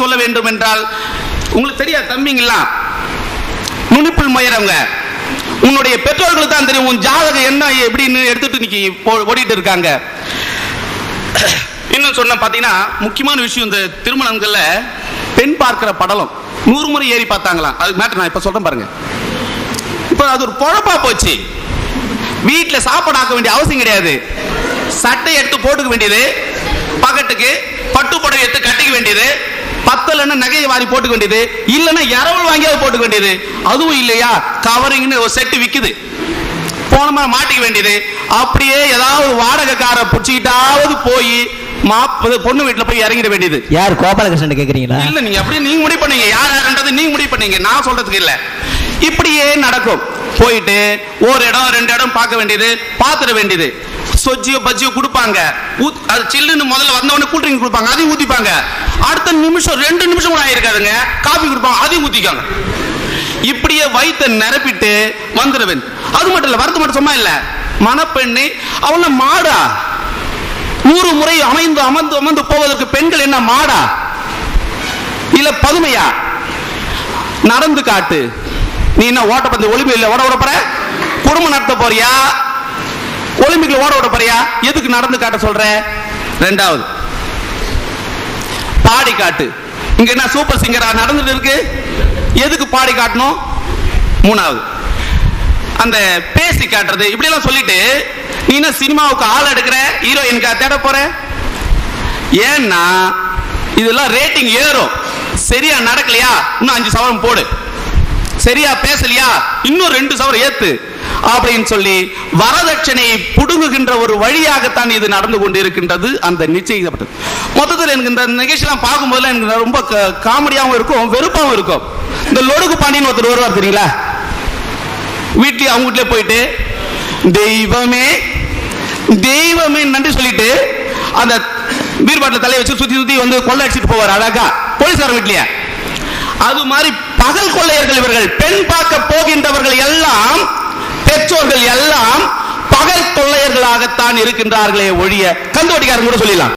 சொல்ல வேண்டும் என்றால், உங்களுக்கு தெரியாது தம்பிங்களா, நுனிப்புள் முயறவங்க, உன்னுடைய பெற்றோர்களுக்கு தான் தெரியும் உன் ஜாதகம் என்ன எப்படின்னு எடுத்துட்டு இன்னைக்கு ஓடிட்டு இருக்காங்க. இன்னும் சொன்ன பாத்தீங்கன்னா முக்கியமான விஷயம், இந்த திருமணங்கள்ல பெண் பார்க்கிற படலம் 100 முறை ஏறி பார்த்தாங்களாம். அது மேட்டர் நான் இப்ப சொல்றேன் பாருங்க. இப்ப அது ஒரு பொழப்பா போச்சு. வீட்டுல சாப்பாடு ஆக்க வேண்டிய அவசியம் கிடையாது. சட்டை எடுத்து போட்டுக்க வேண்டியது, பகட்டுக்கு பட்டு புடவை எடுத்து கட்டிக்க வேண்டியது, பத்தலன்னா நகையை வாரி போட்டுக்க வேண்டியது, இல்லைன்னா இரவல் வாங்கியாவது போட்டுக்க வேண்டியது. அதுவும் இல்லையா கவரிங்னு ஒரு செட்டு விக்குது, போனமா மாட்டிக்க வேண்டியது. அப்படியே ஏதாவது வாடகைக்கார புடிச்சிக்கிட்டாவது போய் பொண்ணு வீட்டுல போய் இறங்கிட வேண்டியது. யார் கோபாலகிருஷ்ணன் கேக்குறீங்களா? இல்ல, நீங்க அப்படியே நீங்க முடிவு பண்ணீங்க, யாருன்றது நீங்க முடிவு பண்ணீங்க, நான் சொல்றதுக்கு இல்ல. இப்படியே நடக்கும். போயிட்டு ஒரு இடம் 2 இடம் பார்க்க வேண்டியது, பாத்துட வேண்டியது. சொஜ்ஜியோ பஜ்ஜியோ கொடுப்பாங்க, அது சில்லுன்னு முதல்ல வந்தவொடனே கூல் ட்ரிங்க் கொடுப்பாங்க, அதையும் ஊத்திப்பாங்க. அடுத்த நிமிஷம் 2 நிமிஷம் கூட ஆயிருக்காதுங்க, காபி கொடுப்பாங்க, அதையும் ஊத்திக்காங்க. இப்படியே வயிற்ற நிரப்பிட்டு வந்துடுவேன். அது மட்டும் இல்ல, வரது மட்டும் சும்மா இல்ல, மணப்பெண்ணு அவள மாடா 100 முறை அமைந்து அமர்ந்து அமர்ந்து போவதற்கு பெண்கள் என்ன மாடா இல்ல பதுமையா? நடந்து காட்டு. நீ என்ன ஓட்டப்பந்து ஒலிம்பிக்ல ஓட விட போற? குடும்பம் நடத்த போறியா? ஒலிம்பிக்ல ஓட விட போறியா? எதுக்கு நடந்து காட்ட சொல்ற? 2வது பாடி காட்டு. இங்க என்ன சூப்பர் சிங்கரா நடந்துட்டு இருக்கு, எதுக்கு பாடி காட்டணும்? 3வது அந்த பேசி காட்டுறது. இப்படி எல்லாம் சொல்லிட்டு நீ என்ன சினிமாவுக்கு ஆள் எடுக்கிற, ஹீரோயினுக்கு தேட போற? ஏன்னா இதெல்லாம் ரேட்டிங் ஏறும். சரியா நடக்கலையா இன்னும் 5 சவரம் போடு, சரியா பேசலையா இன்னும் 2 சவரம் ஏத்து அப்படின்னு சொல்லி வரதட்சணை புடுங்குகின்ற ஒரு வழியாகத்தான் இது நடந்து கொண்டு இருக்கின்றது. அந்த நிச்சயிக்கப்பட்டது. மொத்தத்தில் எனக்கு இந்த நிகழ்ச்சியெல்லாம் பார்க்கும்போது எனக்கு ரொம்ப காமெடியாகவும் இருக்கும், வெறுப்பாகவும் இருக்கும். இந்த லொடுக்கு பாண்டியன் ஒருத்தர் வருவார் தெரியுங்களா, வீட்லயே அவங்க வீட்லயே போயிட்டு தெய்வமே தெய்வமே நன்றி சொல்லிட்டு அந்த பீர்பாட்டில் தலையை வச்சு சுத்தி சுத்தி வந்து கொள்ளை அடிச்சுட்டு போவார் அழகா போலீஸ்கார வீட்லயே. அது மாதிரி பகல் கொள்ளையர்கள் இவர்கள். பெண் பார்க்க போகின்றவர்கள் எல்லாம், பெற்றோர்கள் எல்லாம் பகல் கொள்ளையர்களாகத்தான் இருக்கின்றார்களே ஒழிய கந்தோட்டிக்காரன் கூட சொல்லிடலாம்.